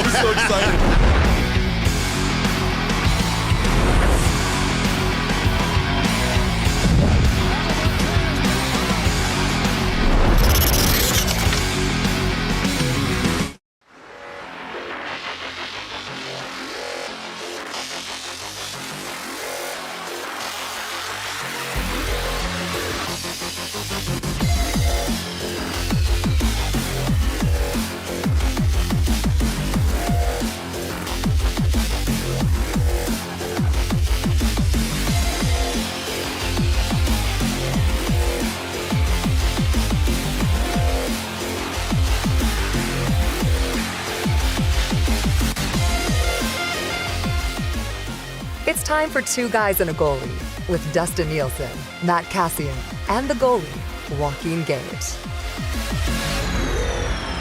so excited. It's time for Two Guys and a Goalie with Dustin Nielson, Matt Kassian, and the goalie, Joaquin Gage.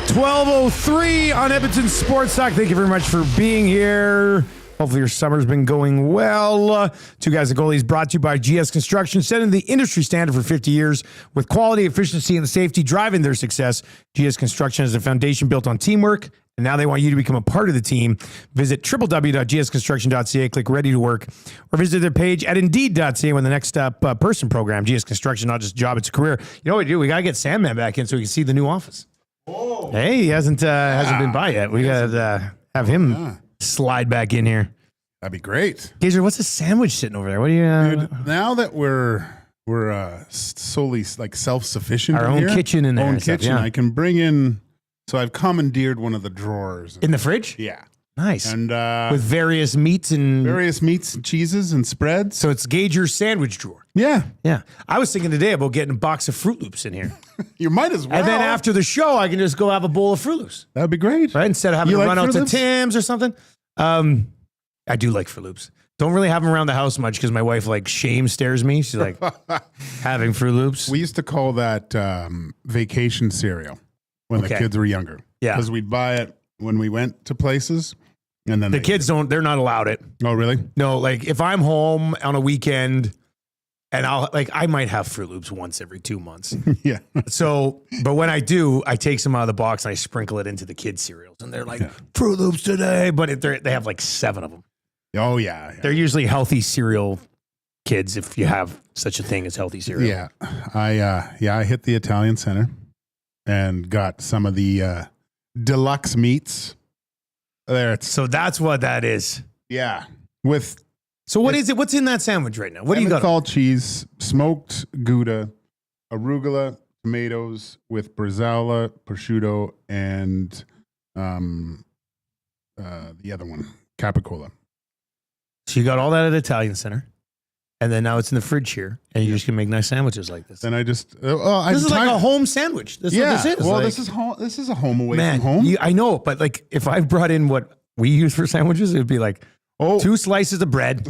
12:03 on Edmonton Sports Talk. Thank you very much for being here. Hopefully your summer's been going well. Two Guys and Goalies brought to you by GS Construction, setting the industry standard for 50 years with quality, efficiency, and safety driving their success. GS Construction is a foundation built on teamwork, and now they want you to become a part of the team. Visit www.gsconstruction.ca, click Ready to Work, or visit their page at Indeed.ca when the Next Up Person program. GS Construction, not just a job, it's a career. You know what we do? We got to get Sandman back in so we can see the new office. Oh. Hey, he hasn't been by yet. We got to have him slide back in here. That'd be great. Gazer, what's a sandwich sitting over there? What do you... Dude, now that we're solely like self-sufficient our own here, kitchen in there. Own kitchen, yeah. I can bring in... So I've commandeered one of the drawers. In the fridge? Yeah. Nice. And with various meats and cheeses and spreads. So it's Gager's sandwich drawer. Yeah. Yeah. I was thinking today about getting a box of Fruit Loops in here. You might as well. And then after the show, I can just go have a bowl of Fruit Loops. That'd be great. Right? Instead of having to run out to Tim's or something. I do like Fruit Loops. Don't really have them around the house much because my wife shame stares me. She's like, having Fruit Loops. We used to call that vacation cereal when the kids were younger. Yeah. Because we'd buy it when we went to places. And then the kids they're not allowed it. Oh, really? No, if I'm home on a weekend and I might have Fruit Loops once every 2 months. Yeah. So, but when I do, I take some out of the box and I sprinkle it into the kids' cereals. And they're like, Fruit Loops today. But they have 7 of them. Oh, yeah. They're usually healthy cereal kids if you have such a thing as healthy cereal. Yeah. I hit the Italian Center and got some of the deluxe meats. So that's what that is. Yeah. So what is it? What's in that sandwich right now? What do you got? Emmental cheese, smoked Gouda, arugula, tomatoes with bresaola, prosciutto, and the other one, capicola. So you got all that at Italian Center, and then now it's in the fridge here, and you just can make nice sandwiches like this. Then I just this is like a home sandwich. This is what this is. Well, this is home. This is a home away from home. I know, but if I brought in what we use for sandwiches, it would be 2 slices of bread,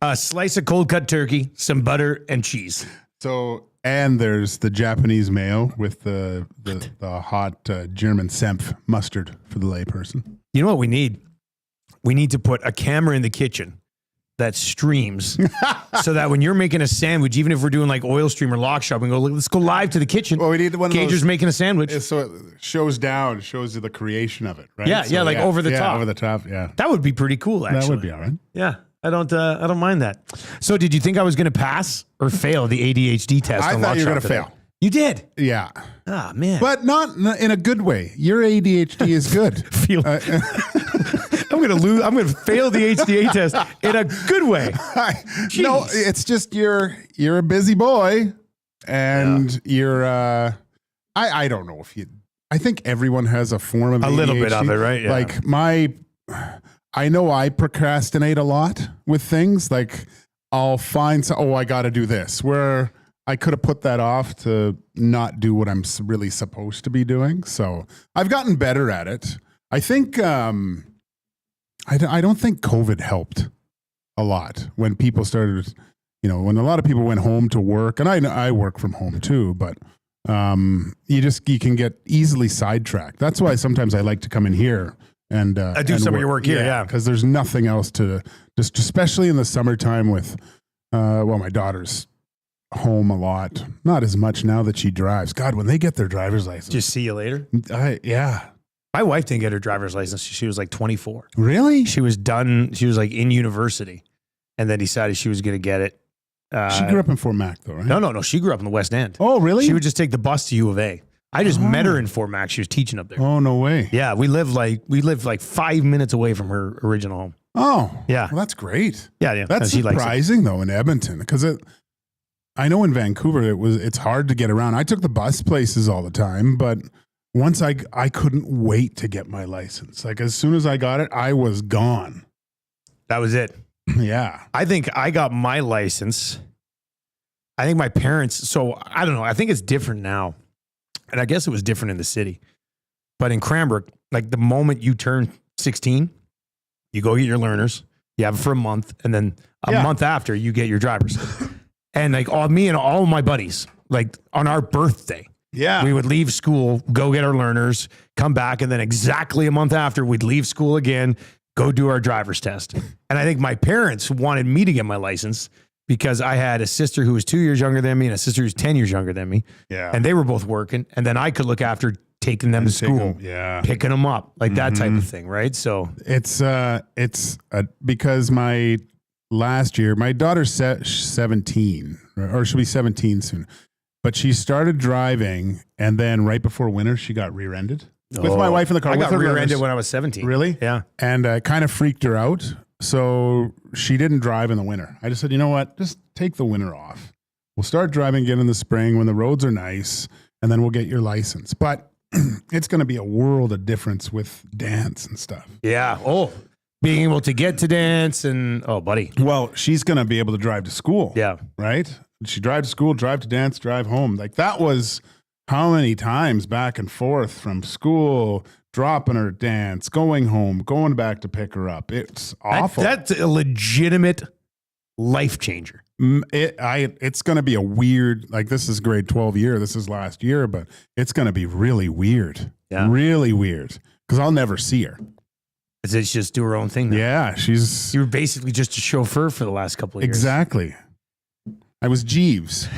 a slice of cold cut turkey, some butter, and cheese. So, and there's the Japanese mayo with the hot German Senf mustard for the layperson. You know what we need? We need to put a camera in the kitchen that streams so that when you're making a sandwich, even if we're doing oil stream or lock shop, we go, let's go live to the kitchen. Well, we need one of Gager's making a sandwich. So it shows you the creation of it, right? Yeah, so, over the top. Over the top, yeah. That would be pretty cool, actually. That would be all right. Yeah, I don't mind that. So did you think I was going to pass or fail the ADHD test? I thought you were going to fail. You did? Yeah. Ah, man. But not in a good way. Your ADHD is good. I'm going to fail the HDA test in a good way. No, it's just you're a busy boy and you're I don't know if I think everyone has a form of ADHD. A little bit of it, right? Yeah. I know I procrastinate a lot with things. I'll find I got to do this, where I could have put that off to not do what I'm really supposed to be doing. So I've gotten better at it. I think I don't think COVID helped a lot when people started, when a lot of people went home to work, and I work from home too, but you can get easily sidetracked. That's why sometimes I like to come in here and do some of your work here, yeah. Because there's nothing else to just, especially in the summertime with, my daughter's home a lot. Not as much now that she drives. God, when they get their driver's license. Just see you later. Yeah. My wife didn't get her driver's license. She was like 24. Really? She was done. She was like in university and then decided she was going to get it. She grew up in Fort Mac though, right? No. She grew up in the West End. Oh, really? She would just take the bus to U of A. I just met her in Fort Mac. She was teaching up there. Oh, no way. Yeah, we lived like 5 minutes away from her original home. Oh, yeah. Well, that's great. Yeah. That's she likes it. surprising though in Edmonton because I know in Vancouver it's hard to get around. I took the bus places all the time, but once I couldn't wait to get my license. Like as soon as I got it, I was gone. That was it. Yeah. I think I got my license. I think my parents, so I don't know. I think it's different now. And I guess it was different in the city. But in Cranbrook, like the moment you turn 16, you go get your learners. You have it for a month. And then a month after, you get your driver's. And like me and all my buddies, like on our birthday, we would leave school, go get our learners, come back. And then exactly a month after, we'd leave school again, go do our driver's test. And I think my parents wanted me to get my license because I had a sister who was 2 years younger than me and a sister who's 10 years younger than me. Yeah. And they were both working. And then I could look after taking them to school, picking them up, like that type of thing, right? So it's because my last year, my daughter's 17, or she'll be 17 soon, but she started driving, and then right before winter, she got rear-ended with my wife in the car. I with got her rear-ended learners. when I was 17. Really? Yeah. And kind of freaked her out. So she didn't drive in the winter. I just said, you know what? Just take the winter off. We'll start driving again in the spring when the roads are nice, and then we'll get your license. But it's going to be a world of difference with dance and stuff. Yeah. Oh, being able to get to dance and, oh, buddy. Well, she's going to be able to drive to school. Yeah. Right? She drive to school, drive to dance, drive home. Like that was how many times back and forth from school, dropping her at dance, going home, going back to pick her up. It's awful. That's a legitimate life changer. It's going to be a weird, like this is grade 12 year. This is last year, but it's going to be really weird. Yeah. Really weird. Because I'll never see her. It's just do her own thing now. Yeah. You were basically just a chauffeur for the last couple of years. Exactly. I was Jeeves.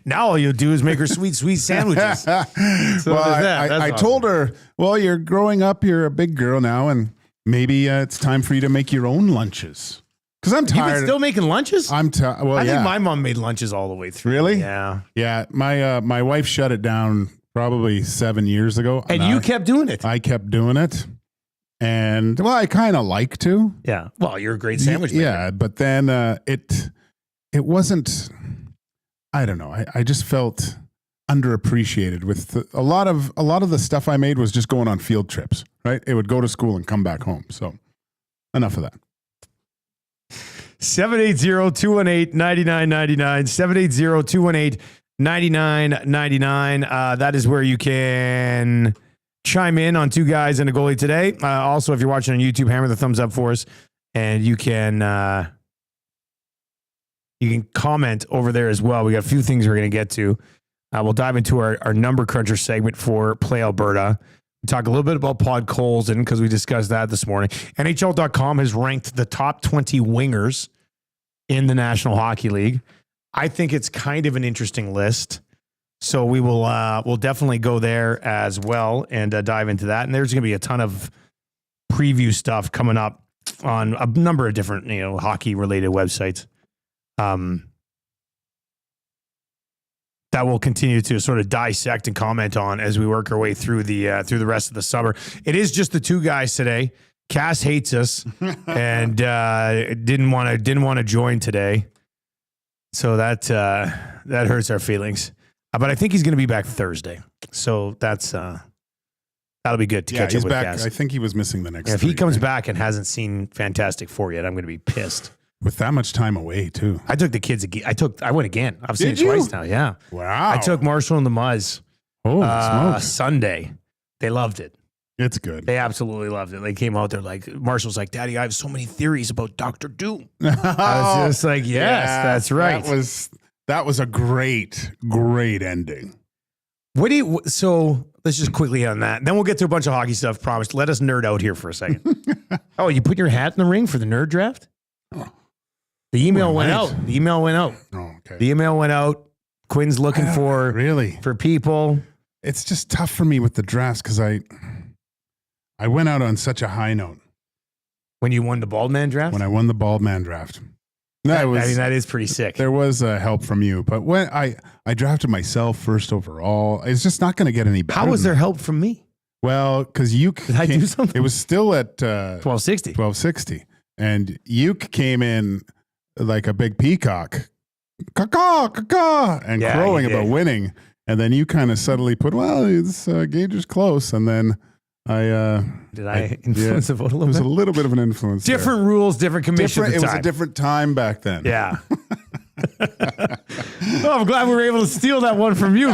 Now all you'll do is make her sweet sandwiches. So I told her, well, you're growing up. You're a big girl now. And maybe it's time for you to make your own lunches. Because I'm tired. You've been still making lunches? I think my mom made lunches all the way through. Really? Yeah. Yeah. My wife shut it down probably 7 years ago. And you kept doing it. I kept doing it. And well, I kind of like to. Yeah. Well, you're a great sandwich maker. Yeah. But then it wasn't, I don't know. I just felt underappreciated with a lot of the stuff I made was just going on field trips, right? It would go to school and come back home. So enough of that. 780-218-9999. 780-218-9999. That is where you can chime in on Two Guys and a Goalie today. Also, if you're watching on YouTube, hammer the thumbs up for us, and you can comment over there as well. We got a few things we're going to get to. We'll dive into our number cruncher segment for Play Alberta. We talk a little bit about Pod Colson because we discussed that this morning. NHL.com has ranked the top 20 wingers in the National Hockey League. I think it's kind of an interesting list. So we will we'll definitely go there as well and dive into that. And there's going to be a ton of preview stuff coming up on a number of different hockey related websites. That we'll continue to sort of dissect and comment on as we work our way through the rest of the summer. It is just the two guys today. Cass hates us and didn't want to join today, so that hurts our feelings. But I think he's going to be back Thursday, so that'll be good to catch up with back. Cass. I think he was missing the next. If he comes back and hasn't seen Fantastic Four yet, I'm going to be pissed. With that much time away, too. I took the kids again. I went again. I've seen it twice now. Yeah. Wow. I took Marshall and the Muzz Sunday. They loved it. It's good. They absolutely loved it. They came out there like, Marshall's like, Daddy, I have so many theories about Dr. Doom. I was just like, yes, that's right. That was a great ending. So let's just quickly on that. Then we'll get to a bunch of hockey stuff, promise. Let us nerd out here for a second. Oh, you put your hat in the ring for the nerd draft? Oh. The email went out. Oh, okay. The email went out. Quinn's looking for really for people. It's just tough for me with the drafts because I went out on such a high note When you won the bald man draft? when I won the bald man draft. No, I mean, that is pretty sick. there was help from you, but when I drafted myself first overall, it's just not going to get any better. How was than there help from me? Well, because you Did I do something? It was still at 1260. 1260, and Uke came in like a big peacock, caw caw, and Yeah, crowing he did. about winning. And then you kind of subtly put, well, it's Gage is close, and then Did I influence the vote a It little was bit? a little bit of an influence. there. Different rules, different commission at It the was time. a different time back then. Yeah. I'm glad we were able to steal that one from you.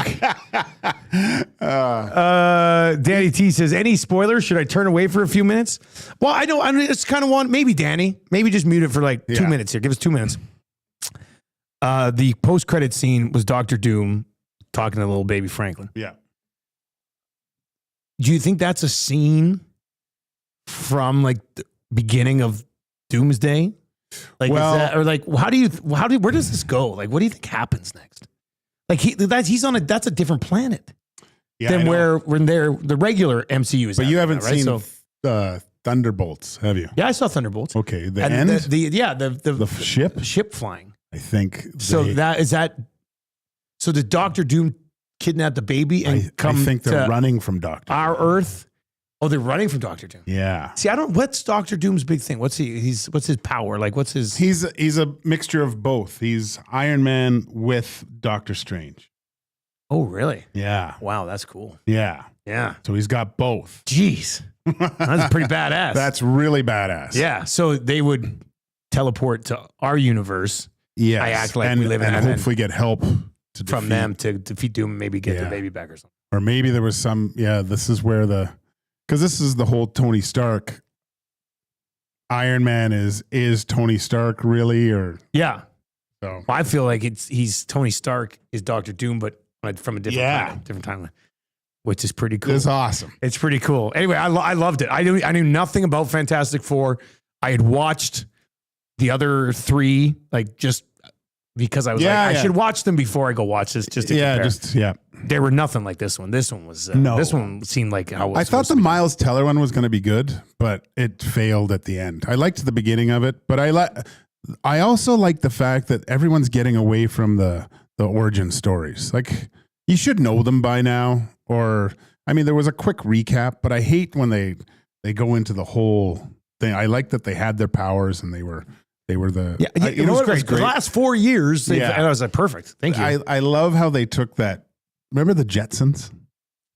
Danny T says, any spoilers? Should I turn away for a few minutes? Well, I just kind of want, maybe Danny, maybe just mute it for like 2 minutes here. Give us 2 minutes. The post-credit scene was Dr. Doom talking to little baby Franklin. Yeah. Do you think that's a scene from like the beginning of Doomsday? Like, Well- is that, or like, where does this go? Like, what do you think happens next? Like that's a different planet Yeah, I than know. when the regular MCU is. But you happening, haven't right? seen So, Thunderbolts, have you? yeah, I saw Thunderbolts. Okay, the And end, the ship, flying. I think. So So did Doctor Doom kidnap the baby and I come think they're to running from Doctor. our Earth? Oh, they're running from Doctor Doom. Yeah. See, what's Doctor Doom's big thing? What's his power? Like, what's his? He's a mixture of both. He's Iron Man with Doctor Strange. Oh, really? Yeah. Wow, that's cool. Yeah. Yeah. So he's got both. Jeez. That's pretty badass. That's really badass. Yeah. So they would teleport to our universe Yes. I act like we live in and it, and hopefully get help to from defeat- them to defeat Doom and maybe get the Yeah. baby back or something. Or maybe there was some, this is where because this is the whole Tony Stark. Iron Man is Tony Stark really, or Yeah. so? Well, I feel like he's Tony Stark is Doctor Doom, but from a different planet, different timeline, which is pretty cool. It's awesome. It's pretty cool. Anyway, I loved it. I knew nothing about Fantastic Four. I had watched the other three, like just because I was I should watch them before I go watch this. Just to compare. They were nothing like this one. This one was No. This one seemed like how it was I thought supposed the to be. Miles Teller one was going to be good, but it failed at the end. I liked the beginning of it, but I also like the fact that everyone's getting away from the origin stories. Like, you should know them by now, or I mean, there was a quick recap, but I hate when they go into the whole thing. I like that they had their powers and they were the it was great. The last 4 years, and I was like, perfect. Thank you. I love how they took that. Remember the Jetsons?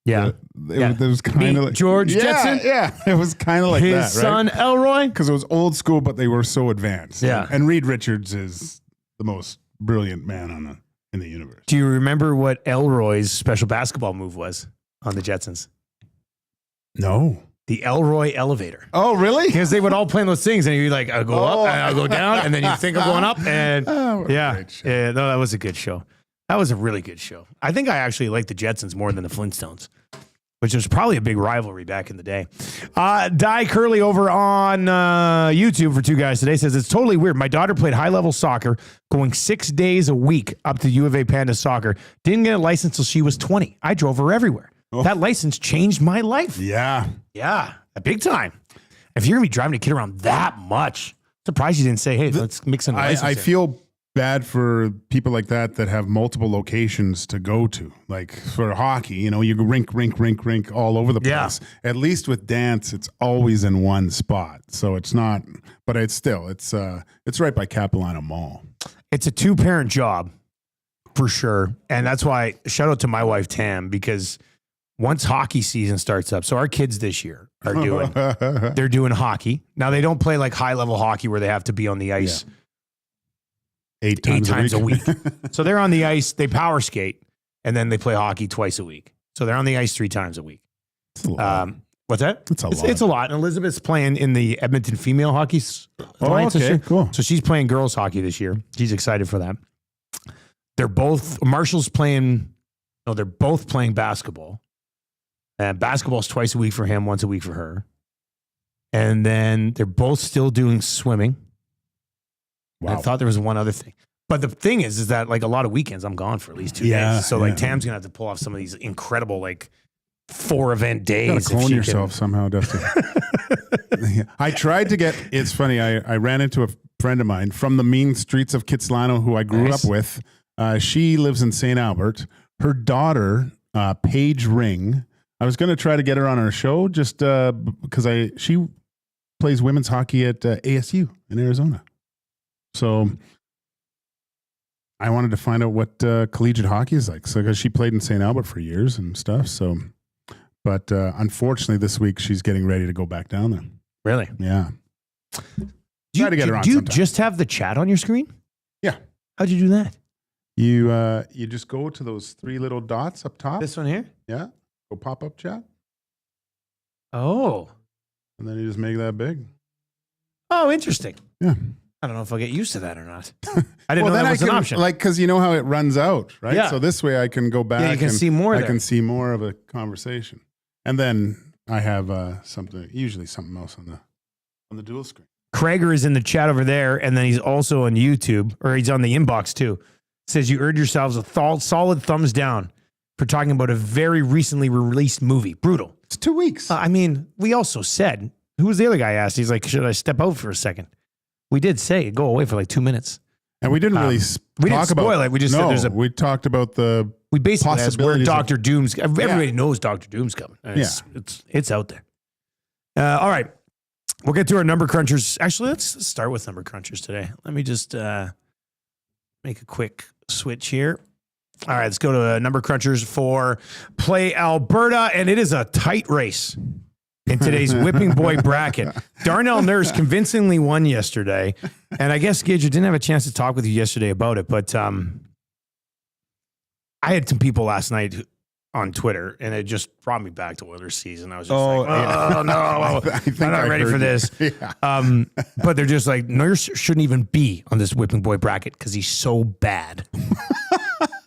Yeah. It was kind of like George Jetson? Yeah, it was kind of like His that, right? son, Elroy? Because it was old school, but they were so advanced. Yeah. And Reed Richards is the most brilliant man in the universe. Do you remember what Elroy's special basketball move was on the Jetsons? No. The Elroy elevator. Oh, really? Because they would all plan those things, and you'd like, I'll go up, and I'll go down, and then you think of going up, and What a great show. no, that was a good show. That was a really good show. I think I actually liked the Jetsons more than the Flintstones, which was probably a big rivalry back in the day. Di Curley over on YouTube for Two Guys Today says, it's totally weird. My daughter played high-level soccer, going 6 days a week up to U of A Panda Soccer. Didn't get a license until she was 20. I drove her everywhere. Oh. That license changed my life. Yeah. Yeah, a big time. If you're going to be driving a kid around that much, surprised you didn't say, hey, let's mix in a license. I here. feel bad for people like that have multiple locations to go to. Like for hockey, you go rink all over the place. Yeah. At least with dance, it's always in one spot. So it's not, but it's right by Capilano Mall. It's a 2-parent job for sure. And that's why shout out to my wife, Tam, because once hockey season starts up, so our kids this year are they're doing hockey. Now they don't play like high level hockey where they have to be on the ice 8 times a week. So they're on the ice, they power skate, and then they play hockey twice a week. So they're on the ice 3 times a week. It's a lot. What's that? It's a lot. It's a lot. And Elizabeth's playing in the Edmonton Female Hockey Alliance this okay, year. cool. So she's playing girls hockey this year. She's excited for that. They're both both playing basketball. And basketball's twice a week for him, once a week for her. And then they're both still doing swimming. Wow. I thought there was one other thing. But the thing is that like a lot of weekends I'm gone for at least 2 days. So like Tam's going to have to pull off some of these incredible like 4 event days. You gotta if clone she yourself somehow, Dustin. I tried to get, it's funny, I ran into a friend of mine from the mean streets of Kitsilano who I grew up with. She lives in St. Albert. Her daughter, Paige Ring, I was going to try to get her on our show just because she plays women's hockey at ASU in Arizona. So I wanted to find out what collegiate hockey is like. So because she played in St. Albert for years and stuff. So, but unfortunately, this week she's getting ready to go back down there. Really? Yeah. Do to get her on you sometime. just have the chat on your screen? Yeah. How'd you do that? You just go to those 3 little dots up top. This one here? Yeah. Go pop up chat. Oh. And then you just make that big. Oh, interesting. Yeah. I don't know if I'll get used to that or not. I didn't know then that was an option. Like, because you know how it runs out, right? Yeah. So this way I can go back. Yeah, you can see more I there. can see more of a conversation. And then I have usually something else on the dual screen. Krager is in the chat over there, and then he's also on YouTube, or he's on the inbox too. Says you earned yourselves a solid thumbs down for talking about a very recently released movie. Brutal. It's 2 weeks. I mean, we also said, who was the other guy asked? He's like, should I step out for a second? We did say go away for like 2 minutes. And we didn't really we talk didn't spoil about it. We just said there's a. we talked about the We basically asked where possibilities Dr. Doom's. Everybody knows Dr. Doom's coming. It's out there. All right. We'll get to our number crunchers. Actually, let's start with number crunchers today. Let me just make a quick switch here. All right, let's go to number crunchers for Play Alberta, and it is a tight race in today's Whipping Boy bracket. Darnell Nurse convincingly won yesterday, and I guess, Gage, I didn't have a chance to talk with you yesterday about it, but I had some people last night on Twitter, and it just brought me back to Oilers season. I was just no, I'm not ready for this. Yeah. But they're just like, Nurse shouldn't even be on this Whipping Boy bracket because he's so bad.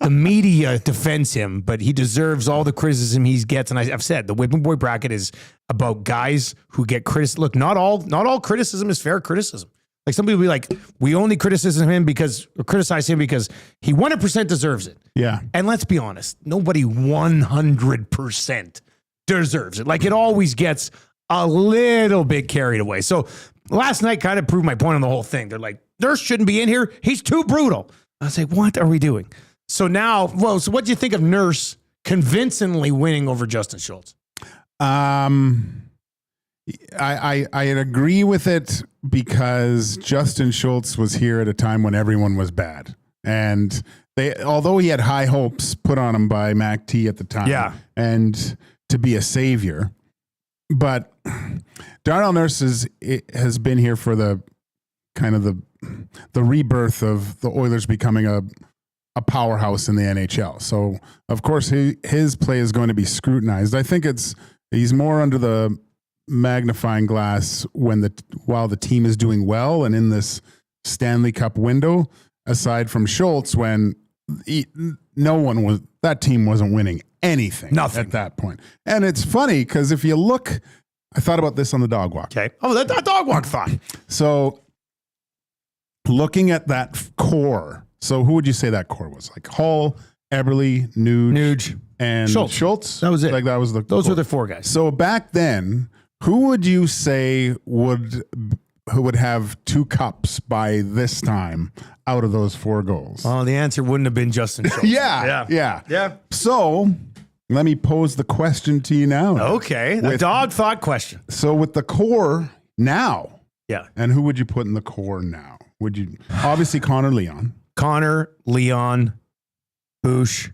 The media defends him, but he deserves all the criticism he gets. And I've said the Whipping Boy bracket is about guys who get criticized. Look, not all criticism is fair criticism. Like some people be like, we only criticize him because he 100% deserves it. Yeah. And let's be honest, nobody 100% deserves it. Like it always gets a little bit carried away. So last night kind of proved my point on the whole thing. They're like, Nurse shouldn't be in here. He's too brutal. I was like, what are we doing? So now, so what do you think of Nurse convincingly winning over Justin Schultz? I agree with it because Justin Schultz was here at a time when everyone was bad. And although he had high hopes put on him by Mac T at the time, yeah, and to be a savior, but Darnell Nurse has been here for the kind of the rebirth of the Oilers becoming a powerhouse in the NHL. So of course his play is going to be scrutinized. I think he's more under the magnifying glass while the team is doing well and in this Stanley Cup window, aside from Schultz, when that team wasn't winning anything at that point. And it's funny because if you look, I thought about this on the dog walk. Okay. Oh, that dog walk thought. So looking at that core, so who would you say that core was? Like Hull, Eberle, Nuge, and Schultz? That was it. Like that was those were the 4 guys. So back then, who would you say would have 2 cups by this time out of those 4 goals? Well, the answer wouldn't have been Justin Schultz. Yeah. So let me pose the question to you now. Okay, the dog thought question. So with the core now, yeah, and who would you put in the core now? Would you obviously Connor, Leon, Boosh?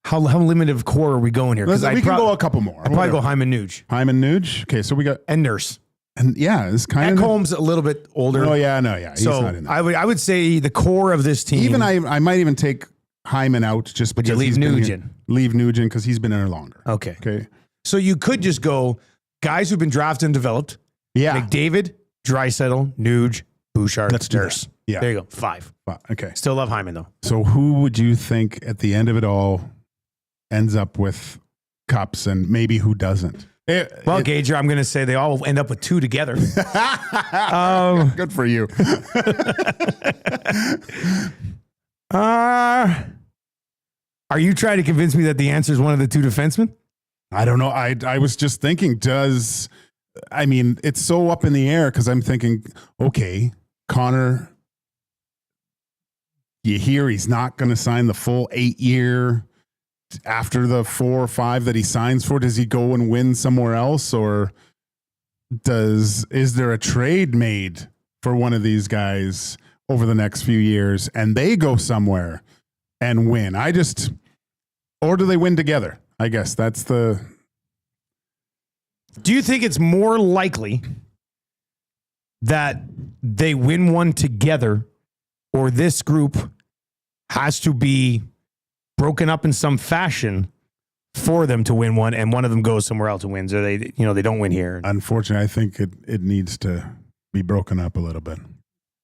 How limited of core are we going here? We can go a couple more. I'd probably go Hyman Nuge. Okay, so we got and Nurse. And yeah, it's kind of Ekholm's a little bit older. Oh yeah, no, yeah. He's not in there. I would say the core of this team. Even I might even take Hyman out just because leave Nugent. Leave Nugent because he's been in there longer. Okay. So you could just go guys who've been drafted and developed. Yeah. McDavid, Draisaitl, Nuge, Bouchard, Nurse. Yeah. There you go. 5. Okay. Still love Hyman though. So who would you think at the end of it all ends up with cups and maybe who doesn't? Gage, I'm going to say they all end up with 2 together. Good for you. Are you trying to convince me that the answer is one of the 2 defensemen? I don't know. I was just thinking, it's so up in the air because I'm thinking, okay, Connor, you hear he's not going to sign the full 8-year after the 4 or 5 that he signs for. Does he go and win somewhere else, or is there a trade made for one of these guys over the next few years and they go somewhere and win? Or do they win together? I guess that's the... Do you think it's more likely that they win one together, or this group has to be broken up in some fashion for them to win one, and one of them goes somewhere else and wins, or they don't win here? Unfortunately, I think it needs to be broken up a little bit.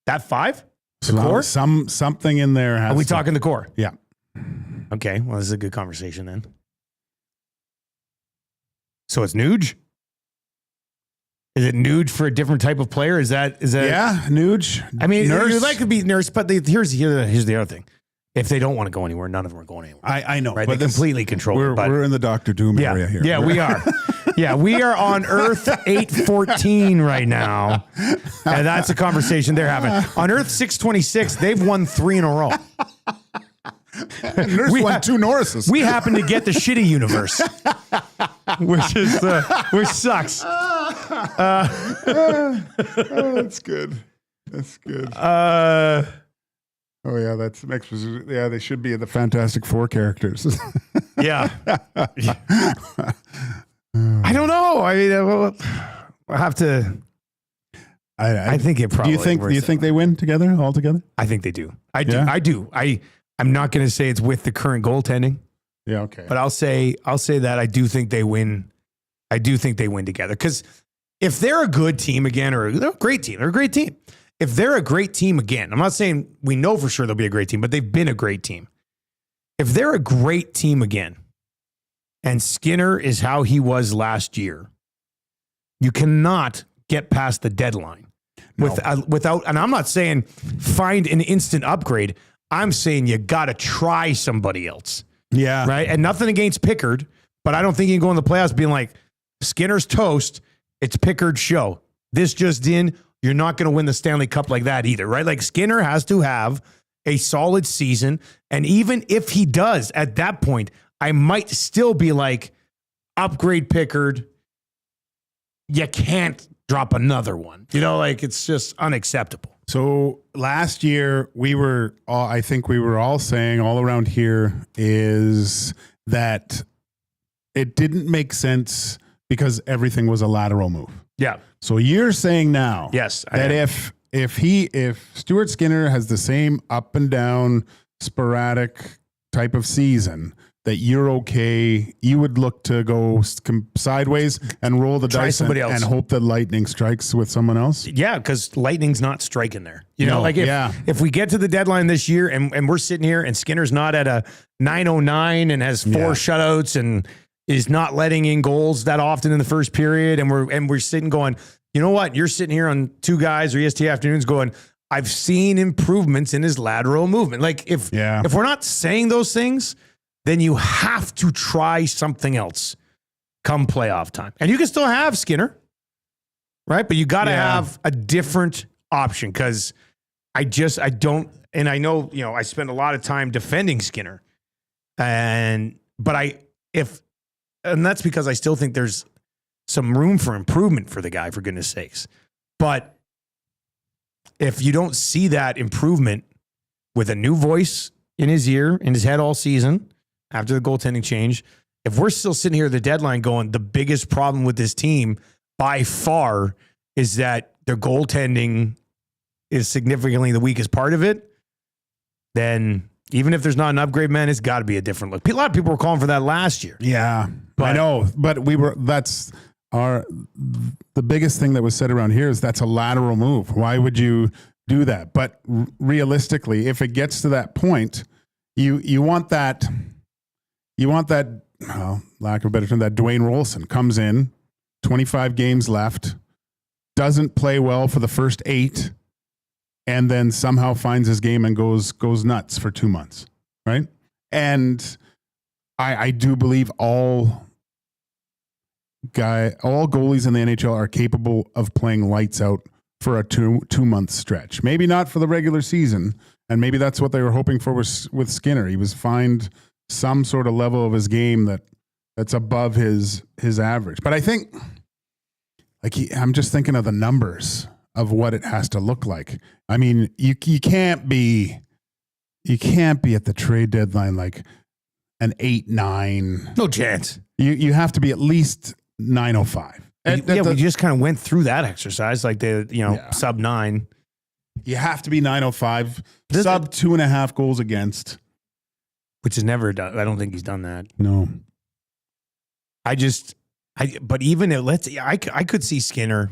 That 5? The core? Something in there has Are we talking the core? Yeah. Okay, well, this is a good conversation then. So it's Nuge? Is it Nuge for a different type of player? Is that? Yeah, Nuge. I mean, Nurse. you'd like to be Nurse, but here's the other thing. If they don't want to go anywhere, none of them are going anywhere. I know, right? But they completely control it. We're in the Dr. Doom area here. Yeah, we are. Yeah, we are on Earth 814 right now, and that's a conversation they're having. On Earth 626, they've won 3 in a row. Nurse won 2 Norrises. We happen to get the shitty universe, which sucks. That's good. That's good. Oh yeah, that's makes. Yeah, they should be the Fantastic Four characters. Yeah. I don't know. I mean, I'll have to. I think it probably. Do you think they win together all together? I think they do. I do. Yeah? I do. I'm not going to say it's with the current goaltending. Yeah. Okay. But I'll say that I do think they win. I do think they win together, because if they're a good team again, or they're a great team, If they're a great team again, I'm not saying we know for sure they'll be a great team, but they've been a great team. If they're a great team again, and Skinner is how he was last year, you cannot get past the deadline without, and I'm not saying find an instant upgrade. I'm saying you got to try somebody else. Yeah. Right. And nothing against Pickard, but I don't think you can go in the playoffs being like, Skinner's toast. It's Pickard's show. This just in. You're not going to win the Stanley Cup like that either, right? Like, Skinner has to have a solid season. And even if he does, at that point, I might still be like, upgrade Pickard. You can't drop another one. Like, it's just unacceptable. So last year I think we were all saying all around here is that it didn't make sense because everything was a lateral move. Yeah. So you're saying now, yes, that if Stuart Skinner has the same up and down sporadic type of season, that you're okay, you would look to go sideways and roll the dice and hope that lightning strikes with someone else? Yeah, because lightning's not striking there. If we get to the deadline this year and we're sitting here and Skinner's not at a 909 and has 4 shutouts and is not letting in goals that often in the first period, and we're sitting going, you know what? You're sitting here on 2 Guys or EST Afternoons going, I've seen improvements in his lateral movement. Like, if we're not saying those things, then you have to try something else come playoff time. And you can still have Skinner, right? But you got to have a different option, because I don't, and I know, I spend a lot of time defending Skinner, and that's because I still think there's some room for improvement for the guy, for goodness sakes. But if you don't see that improvement with a new voice in his ear, in his head all season, after the goaltending change, if we're still sitting here at the deadline going, the biggest problem with this team by far is that their goaltending is significantly the weakest part of it, then even if there's not an upgrade, man, it's got to be a different look. A lot of people were calling for that last year. Yeah, I know, but that's the biggest thing that was said around here is that's a lateral move. Why would you do that? But realistically, if it gets to that point, you want that, lack of a better term, that Dwayne Rolson comes in, 25 games left, doesn't play well for the first 8, and then somehow finds his game and goes nuts for 2 months, right? And I do believe all all goalies in the NHL are capable of playing lights out for a two-month stretch. Maybe not for the regular season, and maybe that's what they were hoping for with Skinner. He was find some sort of level of his game that's above his average. But I think, I'm just thinking of the numbers of what it has to look like. I mean, you can't be at the trade deadline like an 8-9. No chance. You have to be at least 905. We just kind of went through that exercise, like sub 9. You have to be 905, sub 2.5 goals against, which is never done. I don't think he's done that. No. But even I could see Skinner.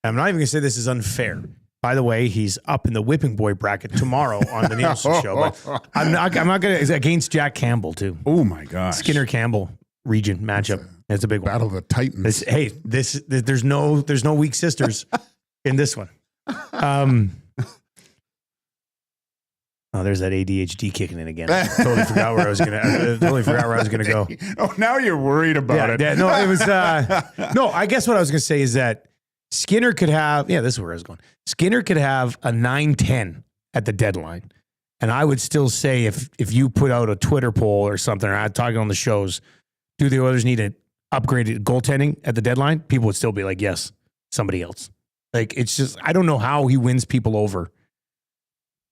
I'm not even gonna say this is unfair. By the way, he's up in the whipping boy bracket tomorrow on the Nielson show. But I'm not gonna. It's against Jack Campbell too. Oh my gosh, Skinner Campbell region matchup. It's a big battle one. of the Titans. There's no weak sisters in this one. Oh, there's that ADHD kicking in again. Totally forgot where I was gonna go. Oh, now you're worried about it. Yeah, no, it was. No, I guess what I was gonna say is that Skinner could have. Yeah, this is where I was going. Skinner could have a 9-10 at the deadline, and I would still say if you put out a Twitter poll or something, or I'm talking on the shows, do the Oilers need an upgraded goaltending at the deadline? People would still be like, yes, somebody else. Like, it's just, I don't know how he wins people over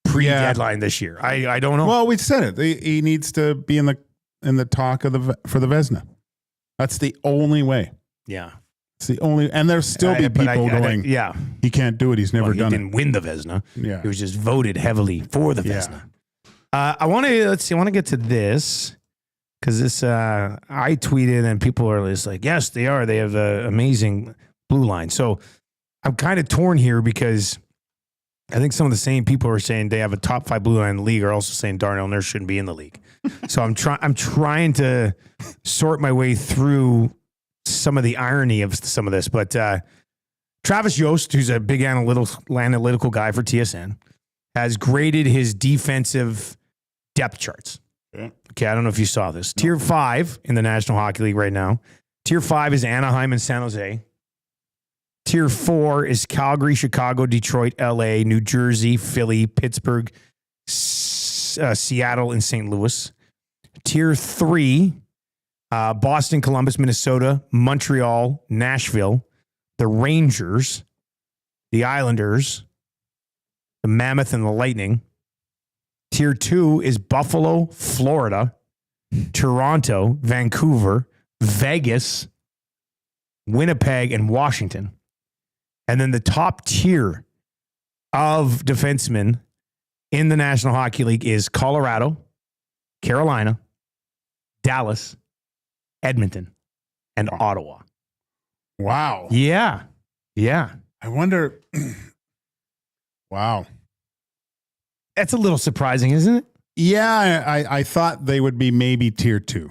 pre-deadline this year. I don't know. Well, we said it. He needs to be in the talk for the Vezina. That's the only way. Yeah. It's the only, and there'll still be people going, yeah, he can't do it. He's never done it. He didn't win the Vezina. Yeah. He was just voted heavily for the Vezina. I want to get to this because this, I tweeted and people are just like, yes, they are. They have an amazing blue line. So I'm kind of torn here because I think some of the same people who are saying they have a top 5 blue line in the league are also saying Darnell Nurse shouldn't be in the league. So I'm trying to sort my way through some of the irony of some of this. But Travis Yost, who's a big analytical guy for TSN, has graded his defensive depth charts. Okay, I don't know if you saw this. Tier 5 in the National Hockey League right now. Tier 5 is Anaheim and San Jose. Tier 4 is Calgary, Chicago, Detroit, LA, New Jersey, Philly, Pittsburgh, Seattle, and St. Louis. Tier 3, Boston, Columbus, Minnesota, Montreal, Nashville, the Rangers, the Islanders, the Mammoth, and the Lightning. Tier 2 is Buffalo, Florida, Toronto, Vancouver, Vegas, Winnipeg, and Washington. And then the top tier of defensemen in the National Hockey League is Colorado, Carolina, Dallas, Edmonton, and Ottawa. Wow. Yeah. Yeah. I wonder. Wow. That's a little surprising, isn't it? Yeah, I thought they would be maybe tier 2,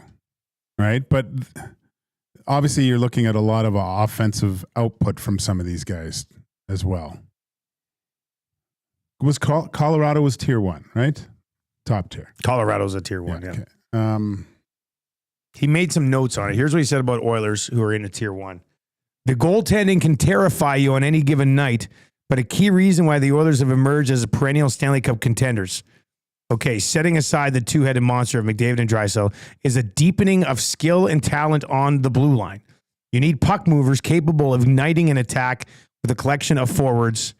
right? But obviously you're looking at a lot of offensive output from some of these guys as well. Colorado was tier 1, right? Top tier. Colorado's a tier 1, yeah. Okay. He made some notes on it. Here's what he said about Oilers who are in a tier 1. The goaltending can terrify you on any given night, but a key reason why the Oilers have emerged as a perennial Stanley Cup contenders. Okay, setting aside the two-headed monster of McDavid and Draisaitl is a deepening of skill and talent on the blue line. You need puck movers capable of igniting an attack with a collection of forwards.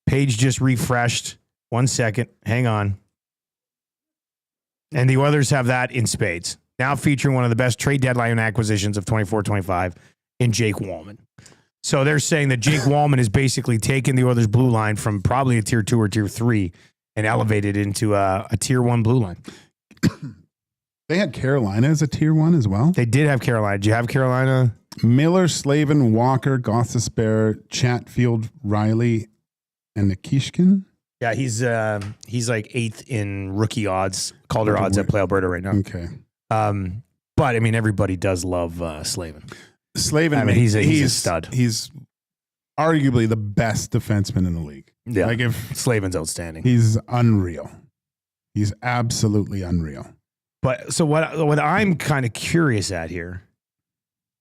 Page just refreshed. 1 second. Hang on. And the Oilers have that in spades. Now featuring one of the best trade deadline acquisitions of 24-25 in Jake Wallman. So they're saying that Jake Wallman is basically taking the Oilers blue line from probably a tier 2 or tier 3 and elevated into a tier 1 blue line. They had Carolina as a tier 1 as well. They did have Carolina. Did you have Carolina? Miller, Slavin, Walker, Gostisbehere, Chatfield, Riley, and Nikishkin. Yeah, he's like 8th in rookie odds, Calder odds at Play Alberta right now. Okay. But I mean, everybody does love Slavin. Slavin, I mean, he's a stud. He's arguably the best defenseman in the league. Yeah, like if Slavin's outstanding. He's unreal. He's absolutely unreal. But so what I'm kind of curious at here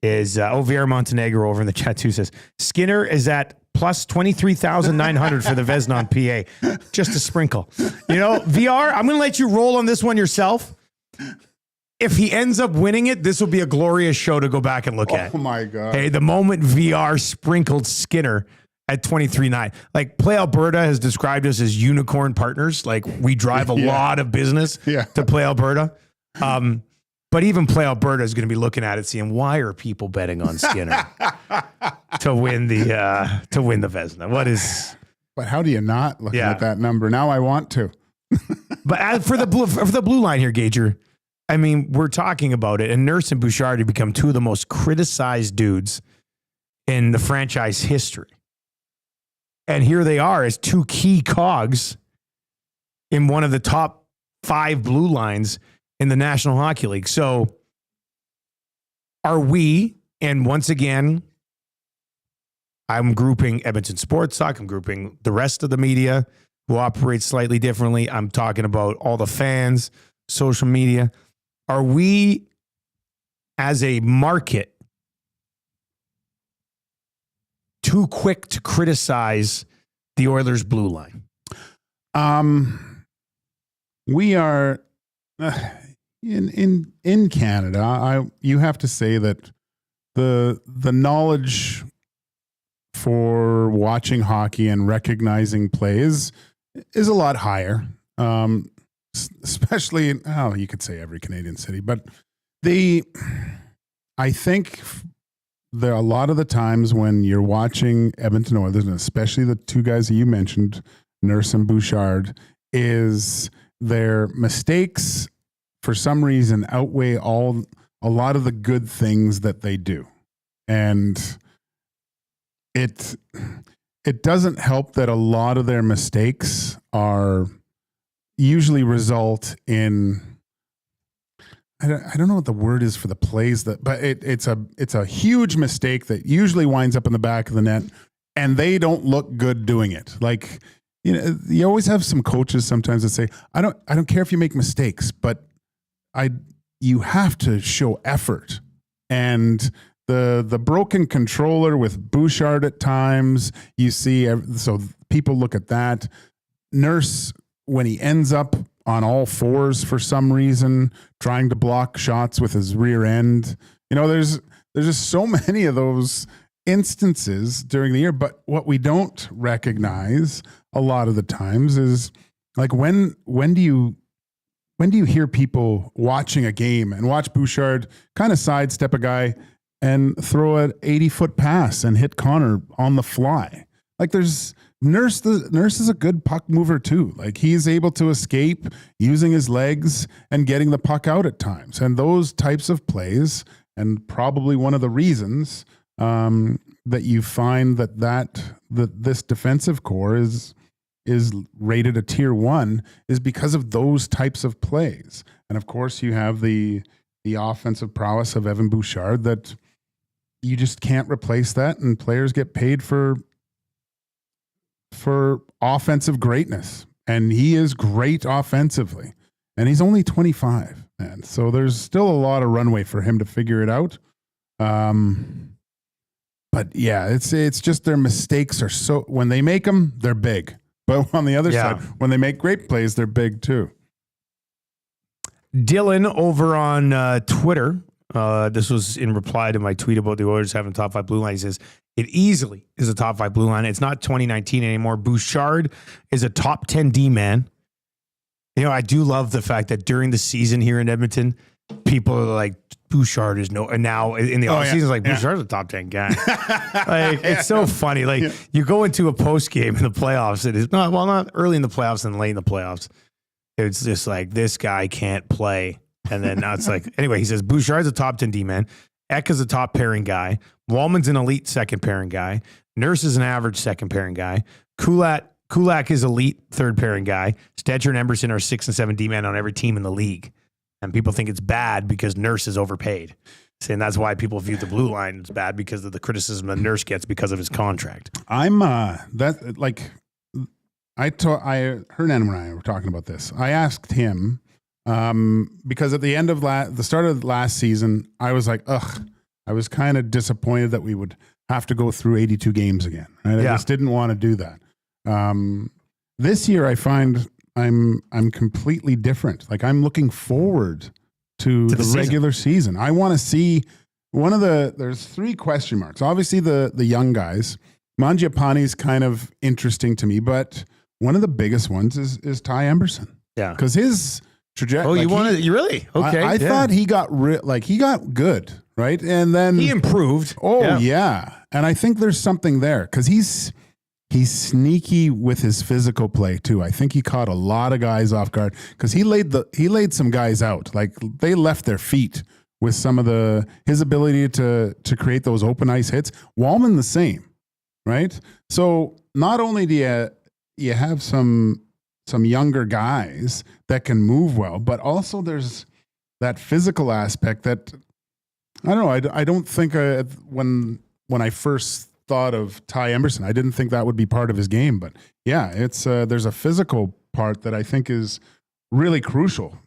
is Ovier Montenegro over in the chat too says Skinner is at plus 23,900 for the Vezina PA. Just a sprinkle. You know, VR, I'm going to let you roll on this one yourself. If he ends up winning it, this will be a glorious show to go back and look at. Oh my God. Hey, the moment VR sprinkled Skinner at 23.9. Like Play Alberta has described us as unicorn partners. Like we drive a lot of business to Play Alberta. But even Play Alberta is going to be looking at it, seeing why are people betting on Skinner to win the Vezina? What is? But how do you not look at that number? Now I want to. But as for the blue line here, Gager, I mean, we're talking about it, and Nurse and Bouchard have become two of the most criticized dudes in the franchise history. And here they are as two key cogs in one of the top 5 blue lines in the National Hockey League. So are we, and once again, I'm grouping Edmonton Sports Talk, I'm grouping the rest of the media who operate slightly differently. I'm talking about all the fans, social media. Are we, as a market, too quick to criticize the Oilers' blue line? We are in Canada. You have to say that the knowledge for watching hockey and recognizing plays is a lot higher. Especially you could say every Canadian city, but I think there are a lot of the times when you're watching Edmonton Oilers, and especially the two guys that you mentioned, Nurse and Bouchard, is their mistakes for some reason outweigh a lot of the good things that they do. And it doesn't help that a lot of their mistakes are usually result in, I don't know what the word is for the plays but it's a huge mistake that usually winds up in the back of the net, and they don't look good doing it. Like, you know, you always have some coaches sometimes that say, I don't care if you make mistakes, but you have to show effort. And the broken controller with Bouchard at times, you see, so people look at that. Nurse, when he ends up on all fours for some reason, trying to block shots with his rear end. You know, there's just so many of those instances during the year. But what we don't recognize a lot of the times is, like, when do you hear people watching a game and watch Bouchard kind of sidestep a guy and throw an 80-foot pass and hit Connor on the fly? Like, there's Nurse is a good puck mover too. Like, he's able to escape using his legs and getting the puck out at times. And those types of plays, and probably one of the reasons that you find that this defensive core is rated a tier 1 is because of those types of plays. And of course, you have the offensive prowess of Evan Bouchard that you just can't replace that, and players get paid for offensive greatness, and he is great offensively, and he's only 25, and so there's still a lot of runway for him to figure it out. But yeah, it's just their mistakes are so, when they make them, they're big, but on the other side, when they make great plays, they're big too. Dylan over on Twitter, this was in reply to my tweet about the Oilers having top 5 blue line. He says, it easily is a top 5 blue line. It's not 2019 anymore. Bouchard is a top 10 D-man. You know, I do love the fact that during the season here in Edmonton, people are like, Bouchard is no, and now in the offseason, it's like, Bouchard's a top 10 guy. Like, it's so funny. Like, you go into a post game in the playoffs, it is not early in the playoffs and late in the playoffs. It's just like, this guy can't play. And then now it's like, anyway, he says, Bouchard's a top 10 D-man. Eck is a top pairing guy. Wallman's an elite second pairing guy. Nurse is an average second pairing guy. Kulak is elite third pairing guy. Stetcher and Emberson are 6 and 7 D-men on every team in the league. And people think it's bad because Nurse is overpaid. Saying that's why people view the blue line as bad, because of the criticism that Nurse gets because of his contract. Hernan and I were talking about this. I asked him, because at the end of the start of last season, I was like, I was kind of disappointed that we would have to go through 82 games again. Right? I just didn't want to do that. This year, I find I'm completely different. Like, I'm looking forward to the regular season. I want to see there's 3 question marks. Obviously, the young guys. Mangiapane's kind of interesting to me, but one of the biggest ones is Ty Emberson. Yeah, because his trajectory. Oh, you really? Okay, I thought he got he got good, right, and then he improved. Oh yeah, and I think there's something there because he's sneaky with his physical play too. I think he caught a lot of guys off guard because he laid some guys out. Like, they left their feet with some of his ability to create those open ice hits. Wallman the same, right? So not only do you have some younger guys that can move well, but also there's that physical aspect that I don't know. I don't think when I first thought of Ty Emberson, I didn't think that would be part of his game, but yeah, it's there's a physical part that I think is really crucial.